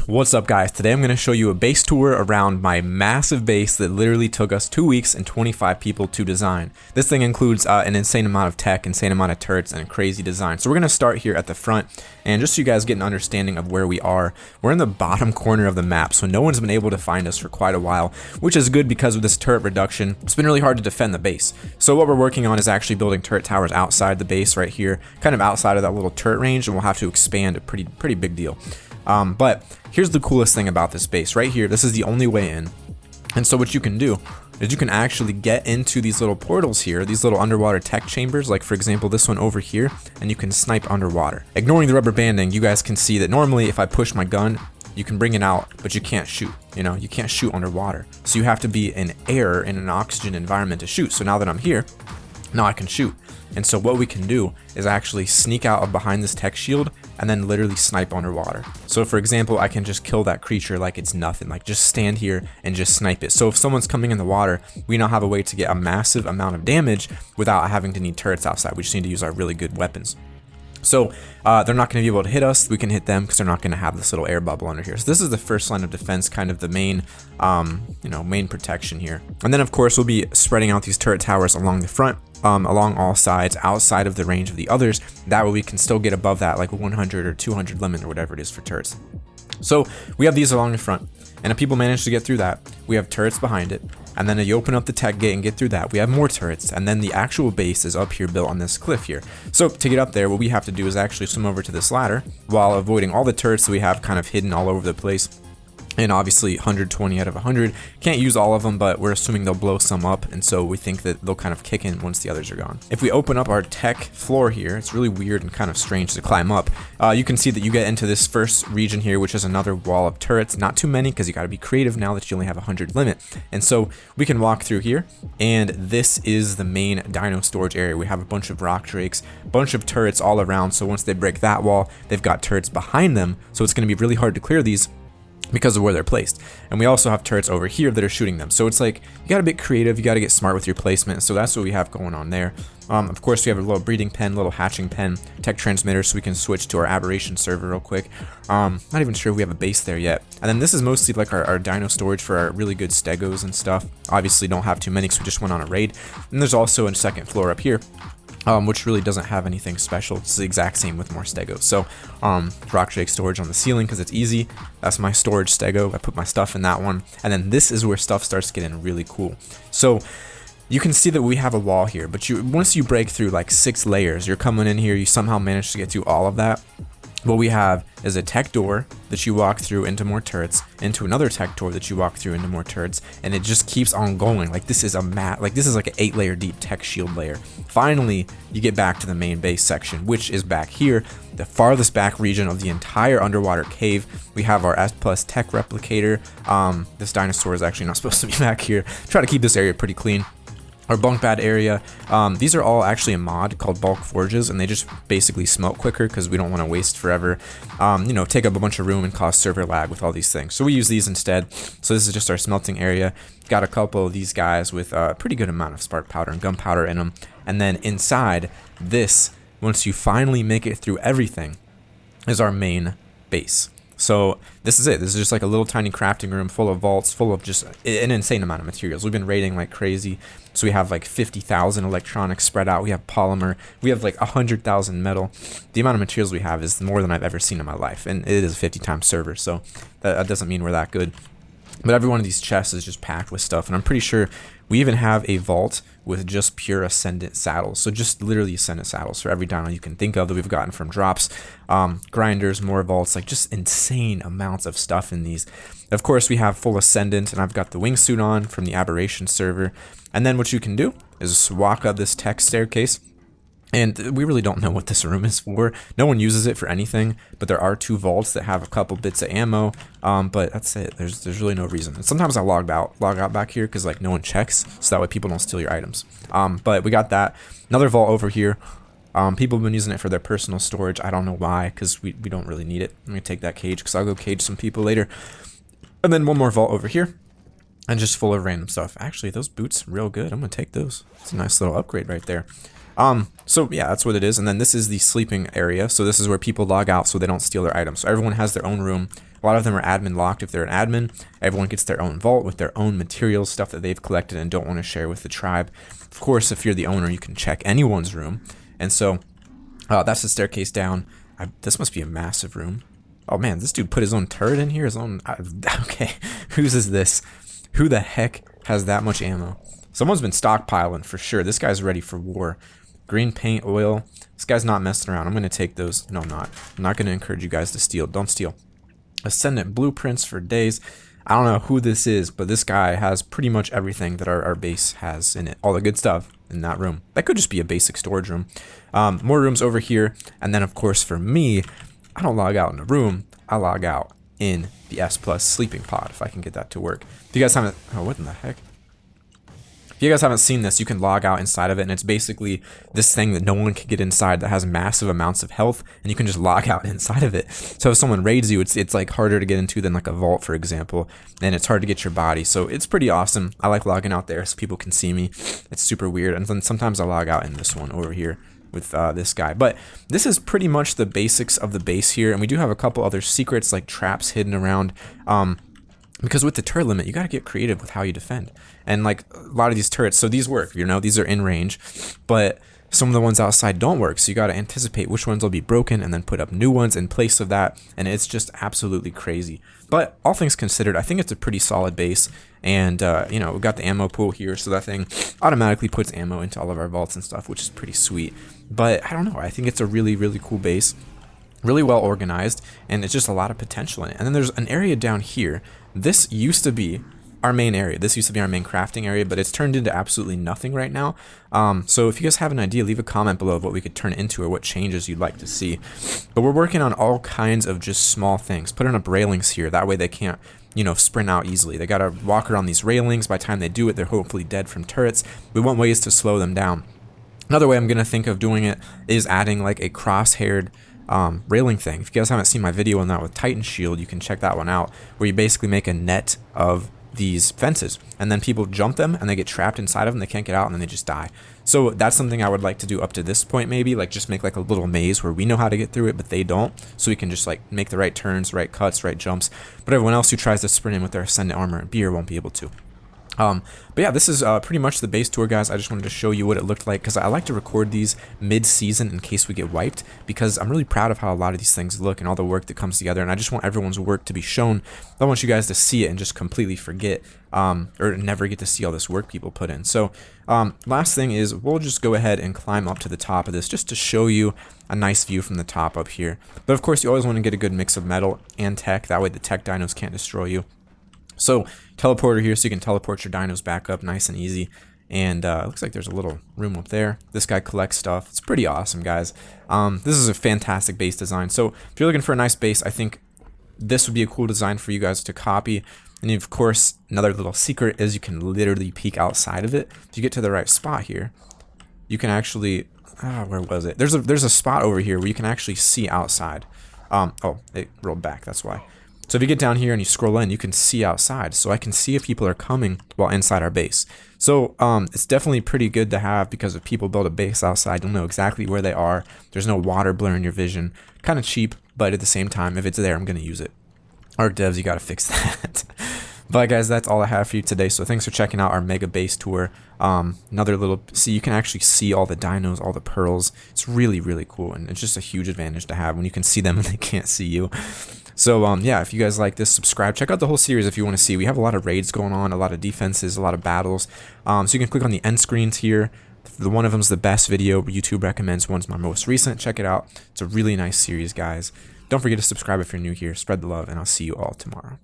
What's up, guys? Today I'm going to show you a base tour around my massive base that literally took us 2 weeks and 25 people to design. This thing includes an insane amount of tech, insane amount of turrets, and a crazy design. So we're going to start here at the front, and just so you guys get an understanding of where we are, we're in the bottom corner of the map, so no one's been able to find us for quite a while, which is good because with this turret reduction, it's been really hard to defend the base. So what we're working on is actually building turret towers outside the base right here, kind of outside of that little turret range, and we'll have to expand a pretty big deal. But here's the coolest thing about this base right here. This is the only way in. And so what you can do is you can actually get into these little portals here, these little underwater tech chambers, like for example this one over here, and you can snipe underwater. Ignoring the rubber banding, you guys can see that normally if I push my gun, you can bring it out, but you can't shoot. You can't shoot underwater. So you have to be in air in an oxygen environment to shoot. So now that I'm here, now I can shoot. And so what we can do is actually sneak out behind this tech shield and then literally snipe underwater. So for example, I can just kill that creature like it's nothing, like just stand here and just snipe it. So if someone's coming in the water, we now have a way to get a massive amount of damage without having to need turrets outside. We just need to use our really good weapons. So they're not going to be able to hit us. We can hit them because they're not going to have this little air bubble under here. So this is the first line of defense, kind of the main, main protection here. And then of course we'll be spreading out these turret towers along the front, along all sides, outside of the range of the others. That way we can still get above that like 100 or 200 limit or whatever it is for turrets. So we have these along the front, and if people manage to get through that, we have turrets behind it. And then you open up the tech gate and get through that, we have more turrets, and then the actual base is up here built on this cliff here. So to get up there, what we have to do is actually swim over to this ladder while avoiding all the turrets that we have kind of hidden all over the place. And obviously 120 out of 100. Can't use all of them, but we're assuming they'll blow some up, and so we think that they'll kind of kick in once the others are gone. If we open up our tech floor here, it's really weird and kind of strange to climb up. You can see that you get into this first region here, which is another wall of turrets. Not too many, because you got to be creative now that you only have 100 limit. And so we can walk through here, and this is the main Dino Storage area. We have a bunch of rock drakes, bunch of turrets all around, so once they break that wall, they've got turrets behind them, so it's going to be really hard to clear these because of where they're placed. And we also have turrets over here that are shooting them. So it's like, you gotta get creative, you gotta get smart with your placement. So that's what we have going on there. Of course, we have a little breeding pen, little hatching pen, tech transmitter, so we can switch to our Aberration server real quick. Not even sure if we have a base there yet. And then this is mostly like our Dino Storage for our really good stegos and stuff. Obviously don't have too many because we just went on a raid. And there's also a second floor up here, which really doesn't have anything special. It's the exact same with more stegos. So rock drake storage on the ceiling because it's easy. That's my storage stego. I put my stuff in that one, and then this is where stuff starts getting really cool. So you can see that we have a wall here, but once you break through like 6 layers, you're coming in here, you somehow manage to get through all of that. What we have is a tech door that you walk through into more turrets, into another tech door that you walk through into more turrets, and it just keeps on going. Like this is a this is like an 8-layer deep tech shield layer. Finally, you get back to the main base section, which is back here, the farthest back region of the entire underwater cave. We have our S+ tech replicator. This dinosaur is actually not supposed to be back here. Try to keep this area pretty clean. Our bunk bed area, these are all actually a mod called bulk forges, and they just basically smelt quicker because we don't want to waste forever, take up a bunch of room and cause server lag with all these things. So we use these instead. So this is just our smelting area. Got a couple of these guys with a pretty good amount of spark powder and gunpowder in them. And then inside this, once you finally make it through everything, is our main base. So this is it. This is just like a little tiny crafting room full of vaults, full of just an insane amount of materials. We've been raiding like crazy. So we have like 50,000 electronics spread out. We have polymer. We have like 100,000 metal. The amount of materials we have is more than I've ever seen in my life. And it is a 50-time server, so that doesn't mean we're that good. But every one of these chests is just packed with stuff. And I'm pretty sure we even have a vault with just pure Ascendant saddles. So just literally Ascendant saddles for every dino you can think of that we've gotten from drops. Grinders, more vaults, like just insane amounts of stuff in these. Of course, we have full Ascendant, and I've got the wingsuit on from the Aberration server. And then what you can do is walk up this tech staircase. And we really don't know what this room is for. No one uses it for anything, but there are 2 vaults that have a couple bits of ammo. But that's it. There's really no reason. And sometimes I log out back here because like no one checks, so that way people don't steal your items. But we got that. Another vault over here. People have been using it for their personal storage. I don't know why, because we don't really need it. I'm gonna take that cage because I'll go cage some people later. And then one more vault over here. And just full of random stuff. Actually, those boots, real good. I'm gonna take those. It's a nice little upgrade right there. So yeah, that's what it is. And then this is the sleeping area. So this is where people log out so they don't steal their items. So everyone has their own room A lot of them are admin locked. If they're an admin, everyone gets their own vault with their own materials, stuff that they've collected and don't want to share with the tribe. Of course, if you're the owner, you can check anyone's room. And so that's the staircase down. This must be a massive room. Oh man, this dude put his own turret in here. His own. Okay, whose is this? Who the heck has that much ammo? Someone's been stockpiling for sure. This guy's ready for war. Green paint, oil. This guy's not messing around. I'm going to take those. No, I'm not. I'm not going to encourage you guys to steal. Don't steal. Ascendant blueprints for days. I don't know who this is, but this guy has pretty much everything that our base has in it. All the good stuff in that room. That could just be a basic storage room. More rooms over here. And then, of course, for me, I don't log out in a room. I log out in the S Plus sleeping pod, if I can get that to work. If you guys haven't... Oh, what in the heck? If you guys haven't seen this, you can log out inside of it, and it's basically this thing that no one can get inside that has massive amounts of health, and you can just log out inside of it. So if someone raids you, it's like harder to get into than like a vault, for example, and it's hard to get your body. So it's pretty awesome. I like logging out there so people can see me. It's super weird, and then sometimes I log out in this one over here with this guy. But this is pretty much the basics of the base here, and we do have a couple other secrets like traps hidden around. Because with the turret limit, you got to get creative with how you defend. And like a lot of these turrets, so these work, you know, these are in range, but some of the ones outside don't work. So you got to anticipate which ones will be broken and then put up new ones in place of that. And it's just absolutely crazy. But all things considered, I think it's a pretty solid base. And, you know, we've got the ammo pool here. So that thing automatically puts ammo into all of our vaults and stuff, which is pretty sweet. But I don't know. I think it's a really, really cool base. Really well organized, and it's just a lot of potential in it. And then there's an area down here. This used to be our main area. This used to be our main crafting area, but it's turned into absolutely nothing right now. So if you guys have an idea, leave a comment below of what we could turn it into or what changes you'd like to see. But we're working on all kinds of just small things. Putting up railings here. That way they can't, you know, sprint out easily. They got to walk around these railings. By the time they do it, they're hopefully dead from turrets. We want ways to slow them down. Another way I'm going to think of doing it is adding like a cross-haired railing thing. If you guys haven't seen my video on that with Titan Shield, you can check that one out, where you basically make a net of these fences, and then people jump them and they get trapped inside of them, they can't get out, and then they just die. So that's something I would like to do up to this point, maybe like just make like a little maze where we know how to get through it but they don't, so we can just like make the right turns, right cuts, right jumps, but everyone else who tries to sprint in with their Ascendant armor and beer won't be able to. But yeah, this is pretty much the base tour, guys. I just wanted to show you what it looked like, because I like to record these mid-season in case we get wiped, because I'm really proud of how a lot of these things look and all the work that comes together, and I just want everyone's work to be shown. I want you guys to see it and just completely forget, or never get to see all this work people put in. So last thing is, we'll just go ahead and climb up to the top of this just to show you a nice view from the top up here. But of course, you always want to get a good mix of metal and tech, that way the tech dinos can't destroy you. So teleporter here, so you can teleport your dinos back up nice and easy. And it looks like there's a little room up there. This guy collects stuff. It's pretty awesome, guys. This is a fantastic base design. So if you're looking for a nice base, I think this would be a cool design for you guys to copy. And of course, another little secret is you can literally peek outside of it. If you get to the right spot here, you can actually... where was it? There's a spot over here where you can actually see outside. Oh, it rolled back. That's why. So if you get down here and you scroll in, you can see outside. So I can see if people are coming while inside our base. So it's definitely pretty good to have, because if people build a base outside, you'll know exactly where they are. There's no water blurring your vision. Kind of cheap, but at the same time, if it's there, I'm going to use it. Arc devs, you got to fix that. But guys, that's all I have for you today. So thanks for checking out our mega base tour. Another little, see, you can actually see all the dinos, all the pearls. It's really, really cool. And it's just a huge advantage to have when you can see them and they can't see you. So yeah, if you guys like this, subscribe. Check out the whole series if you want to see. We have a lot of raids going on, a lot of defenses, a lot of battles. So you can click on the end screens here. The one of them's the best video YouTube recommends. One's my most recent. Check it out. It's a really nice series, guys. Don't forget to subscribe if you're new here. Spread the love, and I'll see you all tomorrow.